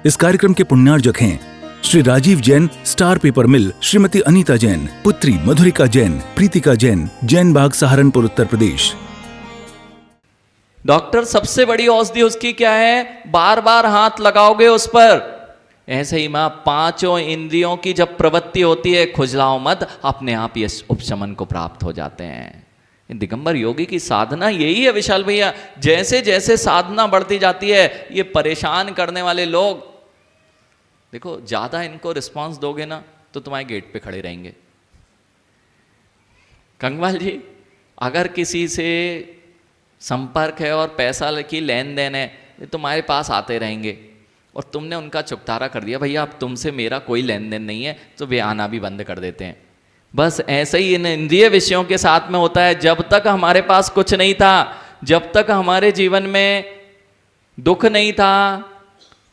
इस कार्यक्रम के पुण्यार्जक हैं श्री राजीव जैन, स्टार पेपर मिल, श्रीमती अनीता जैन, पुत्री मधुरिका जैन, प्रीतिका जैन, जैन बाग, सहारनपुर, उत्तर प्रदेश। डॉक्टर सबसे बड़ी औषधि उसकी क्या है? बार बार हाथ लगाओगे उस पर। ऐसे ही मां, पांचों इंद्रियों की जब प्रवृत्ति होती है, खुजलाओ मत, अपने आप ये उपशमन को प्राप्त हो जाते हैं। दिगंबर योगी की साधना यही है विशाल भैया। जैसे जैसे साधना बढ़ती जाती है, ये परेशान करने वाले लोग, देखो ज्यादा इनको रिस्पांस दोगे ना तो तुम्हारे गेट पे खड़े रहेंगे। कंगवाल जी, अगर किसी से संपर्क है और पैसा की लेन देन है, ये तुम्हारे पास आते रहेंगे और तुमने उनका चुकतारा कर दिया, भैया अब तुमसे मेरा कोई लेन देन नहीं है, तो वे आना भी बंद कर देते हैं। बस ऐसे ही इन इंद्रिय विषयों के साथ में होता है। जब तक हमारे पास कुछ नहीं था, जब तक हमारे जीवन में दुख नहीं था,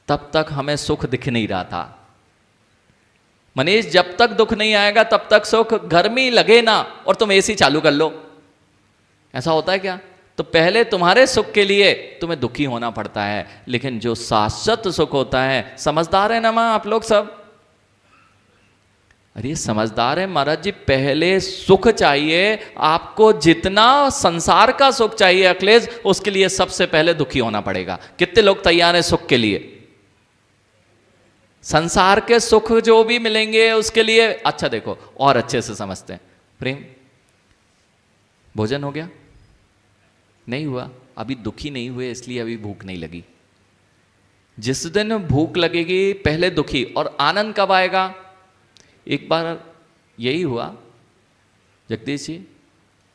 तब तक हमें सुख दिख नहीं रहा था। मनीष, जब तक दुख नहीं आएगा तब तक सुख, गर्मी लगे ना और तुम एसी चालू कर लो, ऐसा होता है क्या? तो पहले तुम्हारे सुख के लिए तुम्हें दुखी होना पड़ता है, लेकिन जो शाश्वत सुख होता है, समझदार है ना मां आप लोग सब? अरे समझदार है महाराज जी। पहले सुख चाहिए आपको, जितना संसार का सुख चाहिए अखिलेश, उसके लिए सबसे पहले दुखी होना पड़ेगा। कितने लोग तैयार हैं सुख के लिए? संसार के सुख जो भी मिलेंगे उसके लिए, अच्छा देखो और अच्छे से समझते हैं। प्रेम, भोजन हो गया? नहीं हुआ, अभी दुखी नहीं हुए, इसलिए अभी भूख नहीं लगी। जिस दिन भूख लगेगी पहले दुखी, और आनंद कब आएगा? एक बार यही हुआ जगदीश जी,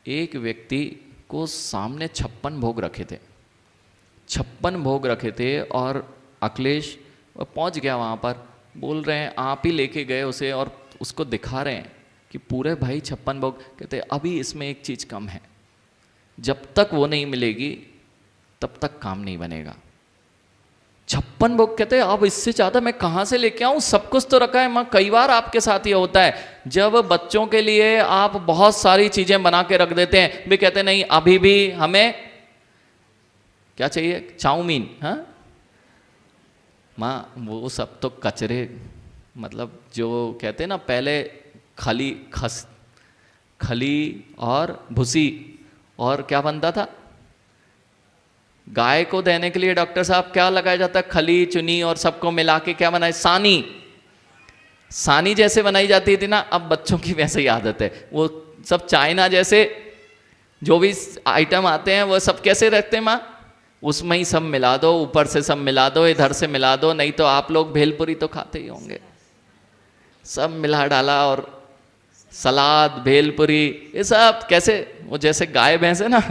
एक व्यक्ति को सामने 56 भोग रखे थे, 56 भोग रखे थे, और अखिलेश पहुंच गया वहां पर। बोल रहे हैं आप ही लेके गए उसे, और उसको दिखा रहे हैं कि पूरे भाई 56 भोग। कहते अभी इसमें एक चीज कम है, जब तक वो नहीं मिलेगी तब तक काम नहीं बनेगा। 56 भोग। कहते अब इससे ज्यादा मैं कहां से लेके आऊं, सब कुछ तो रखा है। मां, कई बार आपके साथ ये होता है, जब बच्चों के लिए आप बहुत सारी चीजें बना के रख देते हैं, वे कहते नहीं अभी भी हमें क्या चाहिए, चाउमीन। हाँ मां, वो सब तो कचरे, मतलब जो कहते हैं ना, पहले खली और भूसी, और क्या बनता था गाय को देने के लिए, डॉक्टर साहब क्या लगाया जाता है? खली, चुनी और सबको मिला के क्या बनाए? सानी जैसे बनाई जाती थी ना। अब बच्चों की वैसे ही आदत है, वो सब चाइना जैसे जो भी आइटम आते हैं वो सब कैसे रखते हैं माँ? उसमें ही सब मिला दो, ऊपर से सब मिला दो, इधर से मिला दो। नहीं तो आप लोग भेलपुरी तो खाते ही होंगे, सब मिला डाला, और सलाद, भेलपुरी, ये सब कैसे, वो जैसे गाय भैंस है ना,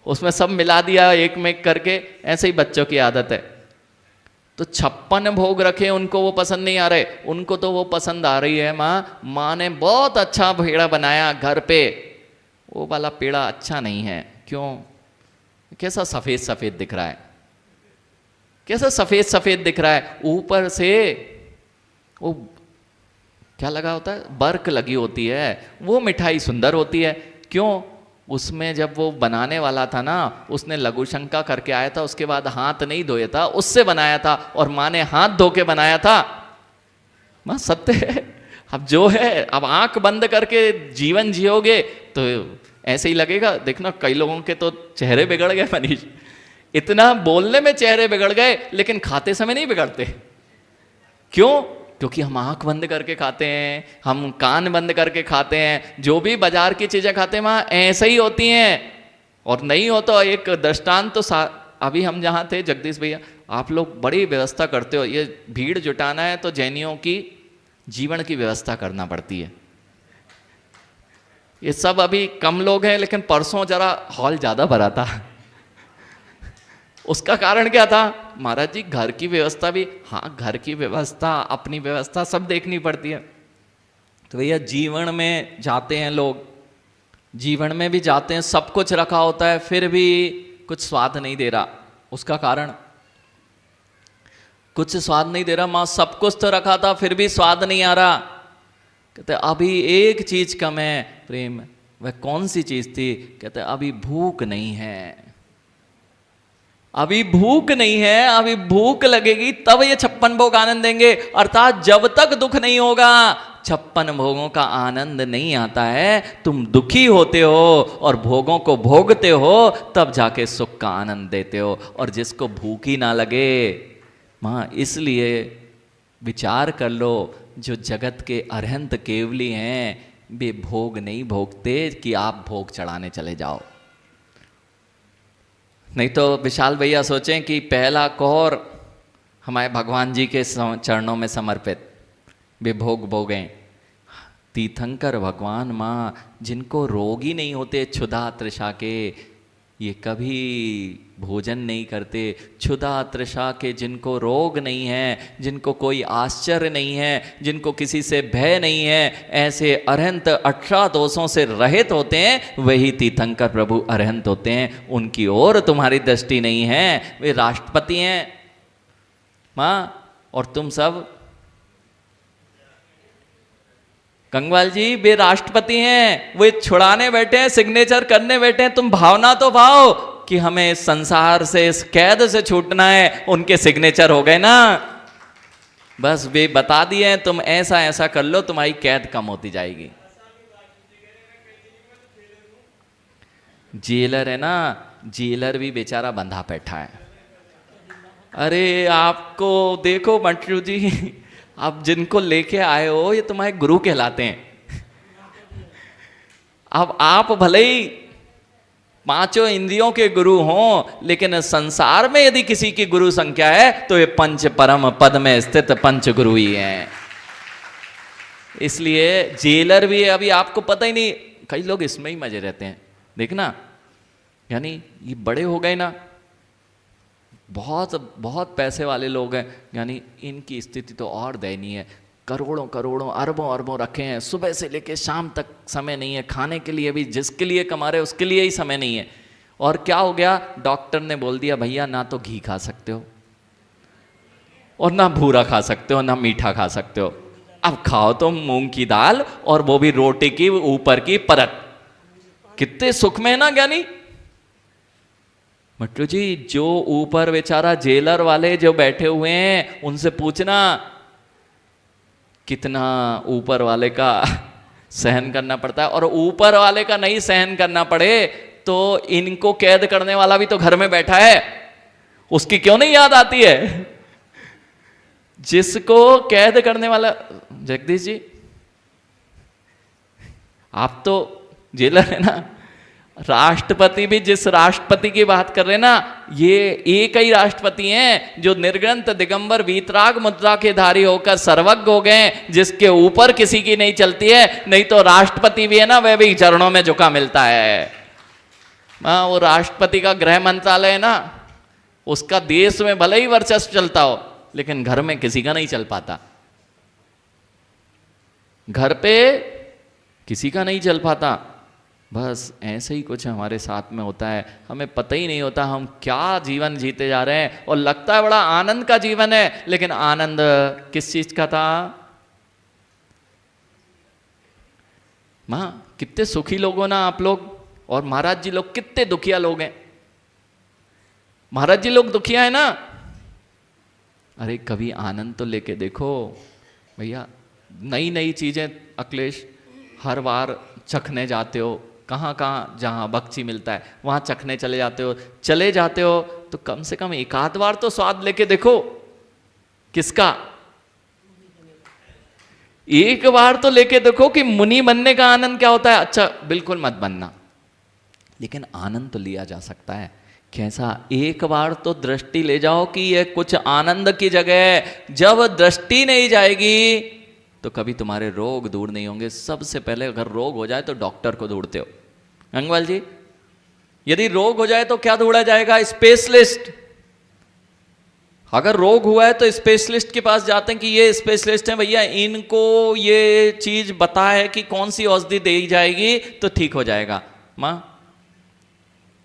उसमें सब मिला दिया एक में करके। ऐसे ही बच्चों की आदत है। तो 56 भोग रखे, उनको वो पसंद नहीं आ रहे, उनको तो वो पसंद आ रही है माँ ने बहुत अच्छा पेड़ा बनाया घर पे, वो वाला पेड़ा अच्छा नहीं है। क्यों? कैसा सफेद सफेद दिख रहा है, कैसा सफेद सफेद दिख रहा है, ऊपर से वो क्या लगा होता है, बर्क लगी होती है। वो मिठाई सुंदर होती है। क्यों? उसमें जब वो बनाने वाला था ना, उसने लघु शंका करके आया था, उसके बाद हाथ नहीं धोया था, उससे बनाया था, और माँ ने हाथ धो के बनाया था। माँ सत्य है। अब जो है, अब आंख बंद करके जीवन जियोगे तो ऐसे ही लगेगा। देखना कई लोगों के तो चेहरे बिगड़ गए मनीष, इतना बोलने में चेहरे बिगड़ गए, लेकिन खाते समय नहीं बिगड़ते। क्यों? क्योंकि हम आंख बंद करके खाते हैं, हम कान बंद करके खाते हैं, जो भी बाजार की चीजें खाते हैं वहां ऐसे ही होती हैं। और नहीं हो तो एक दृष्टांत तो अभी हम जहां थे, जगदीश भैया, आप लोग बड़ी व्यवस्था करते हो, ये भीड़ जुटाना है तो जैनियों की जीवन की व्यवस्था करना पड़ती है। ये सब अभी कम लोग हैं, लेकिन परसों जरा हॉल ज्यादा भरा था। उसका कारण क्या था? महाराज जी घर की व्यवस्था भी, हाँ घर की व्यवस्था, अपनी व्यवस्था सब देखनी पड़ती है। तो भैया जीवन में जाते हैं लोग, जीवन में भी जाते हैं, सब कुछ रखा होता है, फिर भी कुछ स्वाद नहीं दे रहा। उसका कारण कुछ स्वाद नहीं दे रहा। माँ सब कुछ तो रखा था, फिर भी स्वाद नहीं आ रहा। कहते अभी एक चीज कम है प्रेम। वह कौन सी चीज थी? कहते अभी भूख नहीं है। अभी भूख नहीं है, अभी भूख लगेगी तब ये 56 भोग आनंद देंगे। अर्थात जब तक दुख नहीं होगा 56 भोगों का आनंद नहीं आता है। तुम दुखी होते हो और भोगों को भोगते हो, तब जाके सुख का आनंद देते हो। और जिसको भूख ही ना लगे मां, इसलिए विचार कर लो, जो जगत के अरहंत केवली हैं वे भोग नहीं भोगते कि आप भोग चढ़ाने चले जाओ। नहीं तो विशाल भैया सोचें कि पहला कौर हमारे भगवान जी के चरणों में समर्पित, वे भोग भोगें। तीर्थंकर भगवान माँ, जिनको रोग ही नहीं होते क्षुधा तृषा के, ये कभी भोजन नहीं करते। क्षुधा तृषा के जिनको रोग नहीं है, जिनको कोई आश्चर्य नहीं है, जिनको किसी से भय नहीं है, ऐसे अरहंत 18 दोषों से रहित होते हैं, वही तीर्थंकर प्रभु अरहंत होते हैं। उनकी ओर तुम्हारी दृष्टि नहीं है, वे राष्ट्रपति हैं माँ। और तुम सब कंगवाल जी, वे राष्ट्रपति हैं, वे छुड़ाने बैठे हैं, सिग्नेचर करने बैठे हैं। तुम भावना तो भाव कि हमें इस संसार से, इस कैद से छूटना है। उनके सिग्नेचर हो गए ना, बस वे बता दिए हैं तुम ऐसा ऐसा कर लो, तुम्हारी कैद कम होती जाएगी। जेलर है ना, जेलर भी बेचारा बंधा बैठा है। अरे आपको देखो मंटू जी, अब जिनको लेके आए हो ये तुम्हारे गुरु कहलाते हैं। अब आप भले ही 5 इंद्रियों के गुरु हों, लेकिन संसार में यदि किसी की गुरु संख्या है तो ये पंच परम पद में स्थित पंच गुरु ही हैं। इसलिए जेलर भी है, अभी आपको पता ही नहीं, कई लोग इसमें ही मजे रहते हैं। देखना, यानी ये बड़े हो गए ना, बहुत बहुत पैसे वाले लोग हैं, यानी इनकी स्थिति तो और दयनीय है। करोड़ों करोड़ों अरबों अरबों रखे हैं, सुबह से लेकर शाम तक समय नहीं है, खाने के लिए भी जिसके लिए कमा रहे उसके लिए ही समय नहीं है। और क्या हो गया, डॉक्टर ने बोल दिया भैया ना तो घी खा सकते हो और ना भूरा खा सकते हो, ना मीठा खा सकते हो। अब खाओ तो मूंग की दाल, और वो भी रोटी की ऊपर की परत। कितने सुख में है ना ज्ञानी। मट्टू जी, जो ऊपर बेचारा जेलर वाले जो बैठे हुए हैं उनसे पूछना कितना ऊपर वाले का सहन करना पड़ता है। और ऊपर वाले का नहीं सहन करना पड़े तो इनको कैद करने वाला भी तो घर में बैठा है, उसकी क्यों नहीं याद आती है। जिसको कैद करने वाला, जगदीश जी आप तो जेलर है ना, राष्ट्रपति भी जिस राष्ट्रपति की बात कर रहे हैं ना, ये एक ही राष्ट्रपति हैं जो निर्ग्रंथ दिगंबर वीतराग मुद्रा के धारी होकर सर्वज्ञ हो गए, जिसके ऊपर किसी की नहीं चलती है। नहीं तो राष्ट्रपति भी है ना, वह भी चरणों में झुका मिलता है। वो राष्ट्रपति का गृह मंत्रालय है ना, उसका देश में भले ही वर्चस्व चलता हो, लेकिन घर में किसी का नहीं चल पाता। घर पे किसी का नहीं चल पाता। बस ऐसे ही कुछ हमारे साथ में होता है, हमें पता ही नहीं होता हम क्या जीवन जीते जा रहे हैं। और लगता है बड़ा आनंद का जीवन है, लेकिन आनंद किस चीज का था मां? कितने सुखी लोग हो ना आप लोग, और महाराज जी लोग कितने दुखिया लोग हैं। महाराज जी लोग दुखिया है ना, अरे कभी आनंद तो लेके देखो भैया। नई नई चीजें अखिलेश हर बार चखने जाते हो, कहाँ कहाँ जहाँ बक्सी मिलता है वहाँ चखने चले जाते हो तो कम से कम एक आध बार तो स्वाद लेके देखो। किसका? एक बार तो लेके देखो कि मुनि बनने का आनंद क्या होता है। अच्छा बिल्कुल मत बनना, लेकिन आनंद तो लिया जा सकता है। कैसा? एक बार तो दृष्टि ले जाओ कि यह कुछ आनंद की जगह है। जब दृष्टि नहीं जाएगी तो कभी तुम्हारे रोग दूर नहीं होंगे। सबसे पहले अगर रोग हो जाए तो डॉक्टर को ढूंढते हो। अंगवाल जी, यदि रोग हो जाए तो क्या ढूंढा जाएगा? स्पेशलिस्ट। अगर रोग हुआ है तो स्पेशलिस्ट के पास जाते हैं कि ये स्पेशलिस्ट है भैया, इनको ये चीज बता है कि कौन सी औषधि दी जाएगी तो ठीक हो जाएगा। मां,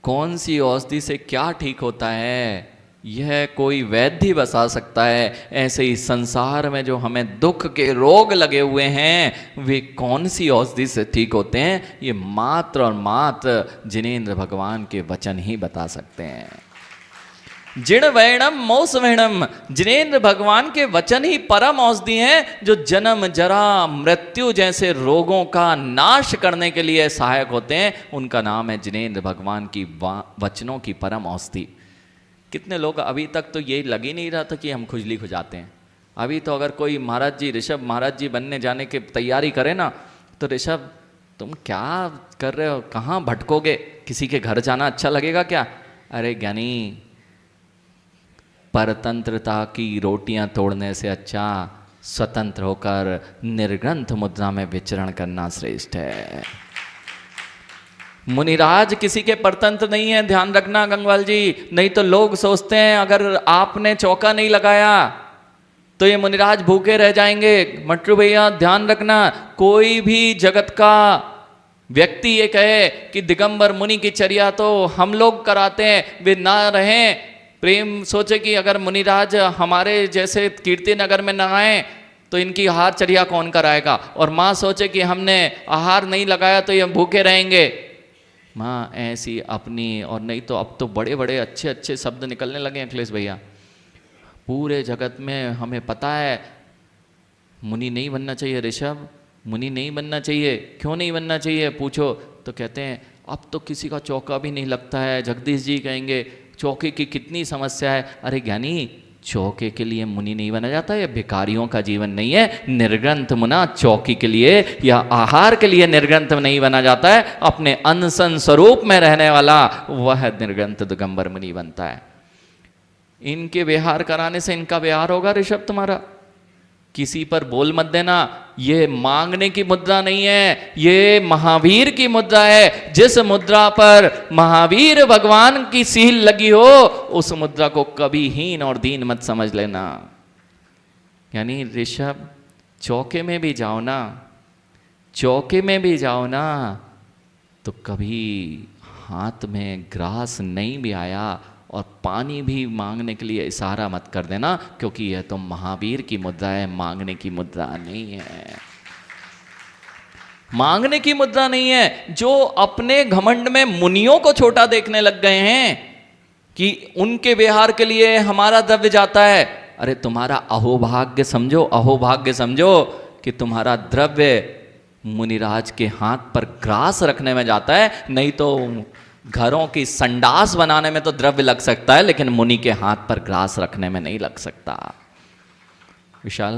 कौन सी औषधि से क्या ठीक होता है यह कोई वैद्य ही बता सकता है। ऐसे ही संसार में जो हमें दुख के रोग लगे हुए हैं वे कौन सी औषधि से ठीक होते हैं, ये मात्र और मात्र जिनेंद्र भगवान के वचन ही बता सकते हैं। जिण वैणम मौस वैणम, जिनेंद्र भगवान के वचन ही परम औषधि हैं जो जन्म जरा मृत्यु जैसे रोगों का नाश करने के लिए सहायक होते हैं। उनका नाम है जिनेंद्र भगवान की वचनों की परम औषधि। कितने लोग अभी तक तो ये लग ही नहीं रहा था कि हम खुजली खुजाते हैं। अभी तो अगर कोई महाराज जी, ऋषभ महाराज जी बनने जाने की तैयारी करे ना, तो ऋषभ तुम क्या कर रहे हो, कहाँ भटकोगे, किसी के घर जाना अच्छा लगेगा क्या? अरे ज्ञानी, परतंत्रता की रोटियां तोड़ने से अच्छा स्वतंत्र होकर निर्ग्रंथ मुद्रा में विचरण करना श्रेष्ठ है। मुनिराज किसी के परतंत्र नहीं है, ध्यान रखना गंगवाल जी। नहीं तो लोग सोचते हैं अगर आपने चौका नहीं लगाया तो ये मुनिराज भूखे रह जाएंगे। मट्टू भैया ध्यान रखना, कोई भी जगत का व्यक्ति ये कहे कि दिगंबर मुनि की चर्या तो हम लोग कराते हैं, वे ना रहें। प्रेम सोचे कि अगर मुनिराज हमारे जैसे कीर्ति नगर में न आए तो इनकी आहार चर्या कौन कराएगा, और माँ सोचे कि हमने आहार नहीं लगाया तो ये भूखे रहेंगे। माँ ऐसी अपनी, और नहीं तो अब तो बड़े बड़े अच्छे अच्छे शब्द निकलने लगे अखिलेश भैया। पूरे जगत में हमें पता है मुनि नहीं बनना चाहिए ऋषभ, मुनि नहीं बनना चाहिए। क्यों नहीं बनना चाहिए पूछो तो कहते हैं अब तो किसी का चौका भी नहीं लगता है। जगदीश जी कहेंगे चौके की कितनी समस्या है। अरे ज्ञानी, चौके के लिए मुनि नहीं बना जाता, यह भिखारियों का जीवन नहीं है। निर्ग्रंथ मुना चौकी के लिए या आहार के लिए निर्ग्रंथ नहीं बना जाता है, अपने अनशन स्वरूप में रहने वाला वह निर्ग्रंथ दिगंबर मुनि बनता है। इनके विहार कराने से इनका विहार होगा ऋषभ तुम्हारा। किसी पर बोल मत देना, ये मांगने की मुद्रा नहीं है, ये महावीर की मुद्रा है। जिस मुद्रा पर महावीर भगवान की सील लगी हो उस मुद्रा को कभी हीन और दीन मत समझ लेना। यानी ऋषभ, चौके में भी जाओ ना, चौके में भी जाओ ना, तो कभी हाथ में ग्रास नहीं भी आया और पानी भी मांगने के लिए इशारा मत कर देना, क्योंकि यह तो महावीर की मुद्रा है, मांगने की मुद्रा नहीं है। मांगने की मुद्रा नहीं है। जो अपने घमंड में मुनियों को छोटा देखने लग गए हैं कि उनके विहार के लिए हमारा द्रव्य जाता है। अरे तुम्हारा अहोभाग्य समझो, अहोभाग्य समझो कि तुम्हारा द्रव्य मुनिराज के हाथ पर ग्रास रखने में जाता है। नहीं तो घरों की संडास बनाने में तो द्रव्य लग सकता है, लेकिन मुनि के हाथ पर ग्रास रखने में नहीं लग सकता। विशाल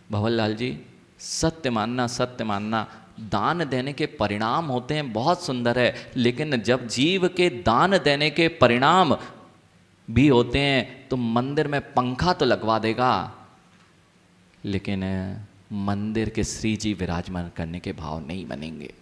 भंवरलाल जी, सत्य मानना, सत्य मानना, दान देने के परिणाम होते हैं बहुत सुंदर है, लेकिन जब जीव के दान देने के परिणाम भी होते हैं तो मंदिर में पंखा तो लगवा देगा, लेकिन मंदिर के श्री जी विराजमान करने के भाव नहीं बनेंगे।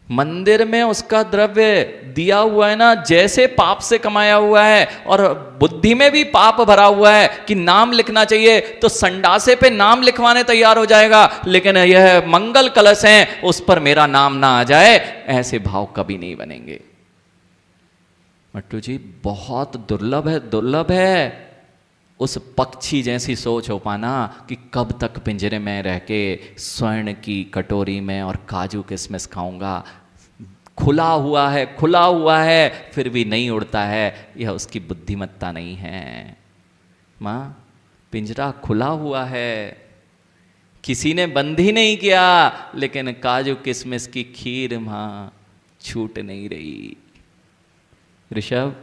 मंदिर में उसका द्रव्य दिया हुआ है ना, जैसे पाप से कमाया हुआ है, और बुद्धि में भी पाप भरा हुआ है कि नाम लिखना चाहिए, तो संडासे पे नाम लिखवाने तैयार हो जाएगा, लेकिन यह मंगल कलश है उस पर मेरा नाम ना आ जाए, ऐसे भाव कभी नहीं बनेंगे। मट्टू जी, बहुत दुर्लभ है, दुर्लभ है उस पक्षी जैसी सोच हो पाना कि कब तक पिंजरे में रह के स्वर्ण की कटोरी में और काजू किशमिश खाऊंगा। खुला हुआ है, खुला हुआ है, फिर भी नहीं उड़ता है, यह उसकी बुद्धिमत्ता नहीं है। माँ, पिंजरा खुला हुआ है, किसी ने बंद ही नहीं किया, लेकिन काजू किशमिश की खीर माँ छूट नहीं रही। ऋषभ,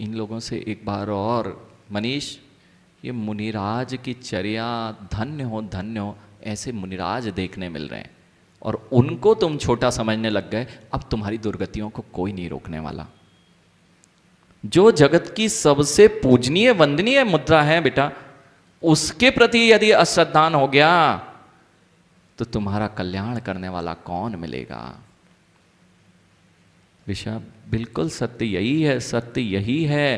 इन लोगों से एक बार और, मनीष, ये मुनिराज की चर्या, धन्य हो धन्य हो, ऐसे मुनिराज देखने मिल रहे हैं और उनको तुम छोटा समझने लग गए। अब तुम्हारी दुर्गतियों को कोई नहीं रोकने वाला। जो जगत की सबसे पूजनीय वंदनीय मुद्रा है बेटा, उसके प्रति यदि अश्रद्धान हो गया तो तुम्हारा कल्याण करने वाला कौन मिलेगा। ऋषभ, बिल्कुल सत्य यही है, सत्य यही है।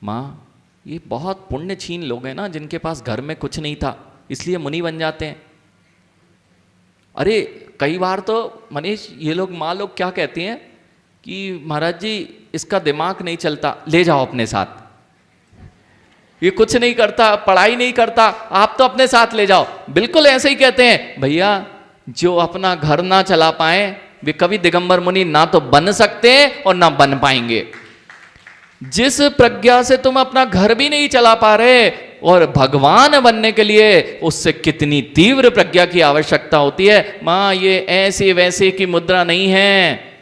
माँ, ये बहुत पुण्यछीन लोग हैं ना, जिनके पास घर में कुछ नहीं था इसलिए मुनि बन जाते हैं। अरे कई बार तो मनीष, ये लोग माँ लोग क्या कहती हैं कि महाराज जी इसका दिमाग नहीं चलता, ले जाओ अपने साथ, ये कुछ नहीं करता, पढ़ाई नहीं करता, आप तो अपने साथ ले जाओ। बिल्कुल ऐसे ही कहते हैं भैया। जो अपना घर ना चला पाए वे कभी दिगंबर मुनि ना तो बन सकते और ना बन पाएंगे। जिस प्रज्ञा से तुम अपना घर भी नहीं चला पा रहे और भगवान बनने के लिए उससे कितनी तीव्र प्रज्ञा की आवश्यकता होती है। मां, ये ऐसे वैसे की मुद्रा नहीं है,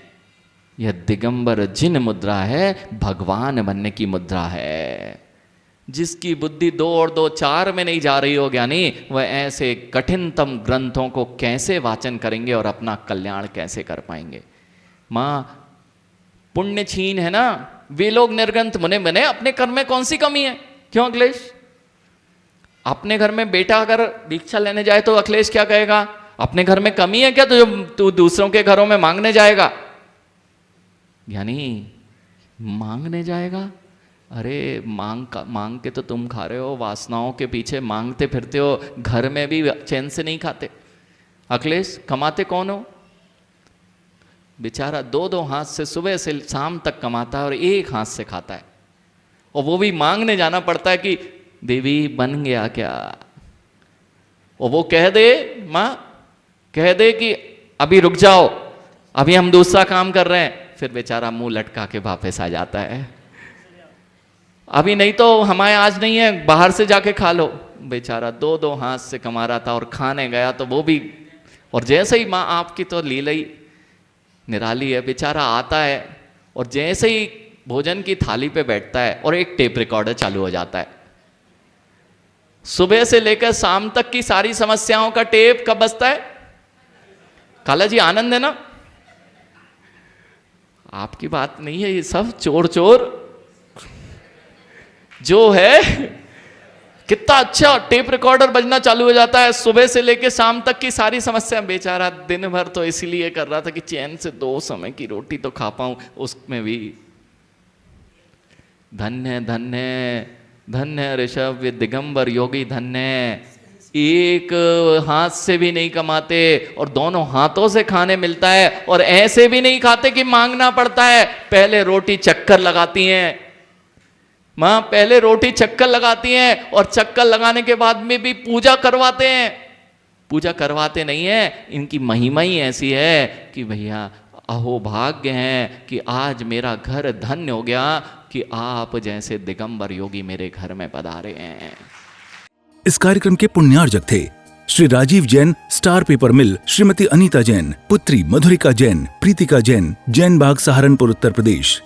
यह दिगंबर जिन मुद्रा है, भगवान बनने की मुद्रा है। जिसकी बुद्धि 2 और 2 4 में नहीं जा रही हो ज्ञानी, वह ऐसे कठिनतम ग्रंथों को कैसे वाचन करेंगे और अपना कल्याण कैसे कर पाएंगे। मां, पुण्य छीन है ना, वे लोग निर्ग्रंथ मुने बने, अपने कर्म में कौन सी कमी है? क्यों अखिलेश? अपने घर में बेटा अगर दीक्षा लेने जाए तो अखिलेश क्या कहेगा? अपने घर में कमी है क्या तो तू दूसरों के घरों में मांगने जाएगा? यानी मांगने जाएगा? अरे मांग के तो तुम खा रहे हो, वासनाओं के पीछे मांगते फिरते हो, घर में भी चैन से नहीं खाते। अखिलेश, कमाते कौन हो? बेचारा 2-2 हाथ से सुबह से शाम तक कमाता है और एक हाथ से खाता है, और वो भी मांगने जाना पड़ता है कि देवी बन गया क्या? और वो कह दे, माँ कह दे कि अभी रुक जाओ, अभी हम दूसरा काम कर रहे हैं, फिर बेचारा मुंह लटका के वापस आ जाता है। अभी नहीं तो हमारे आज नहीं है, बाहर से जाके खा लो। बेचारा 2-2 हाथ से कमा रहा था और खाने गया तो वो भी, और जैसे ही माँ आपकी तो लीला ही निराली है, बेचारा आता है और जैसे ही भोजन की थाली पे बैठता है और एक टेप रिकॉर्डर चालू हो जाता है। सुबह से लेकर शाम तक की सारी समस्याओं का टेप कब बजता है? काला जी आनंद है ना? आपकी बात नहीं है, ये सब चोर चोर जो है, कितना अच्छा टेप रिकॉर्डर बजना चालू हो जाता है। सुबह से लेकर शाम तक की सारी समस्या, बेचारा दिन भर तो इसीलिए कर रहा था कि चैन से 2 समय की रोटी तो खा पाऊं, उसमें भी धन्य धन्य धन्य ऋषभ दिगंबर योगी धन्य। एक हाथ से भी नहीं कमाते और दोनों हाथों से खाने मिलता है, और ऐसे भी नहीं खाते कि मांगना पड़ता है। पहले रोटी चक्कर लगाती हैं माँ, पहले रोटी चक्कर लगाती हैं और चक्कर लगाने के बाद में भी पूजा करवाते हैं। पूजा करवाते नहीं है, इनकी महिमा ही ऐसी है कि भैया अहो भाग्य हैं कि आज मेरा घर धन्य हो गया कि आप जैसे दिगंबर योगी मेरे घर में पधारे हैं। इस कार्यक्रम के पुण्यार्जक थे श्री राजीव जैन, स्टार पेपर मिल, श्रीमती अनीता जैन, पुत्री मधुरिका जैन, प्रीतिका जैन, जैन बाग सहारनपुर उत्तर प्रदेश।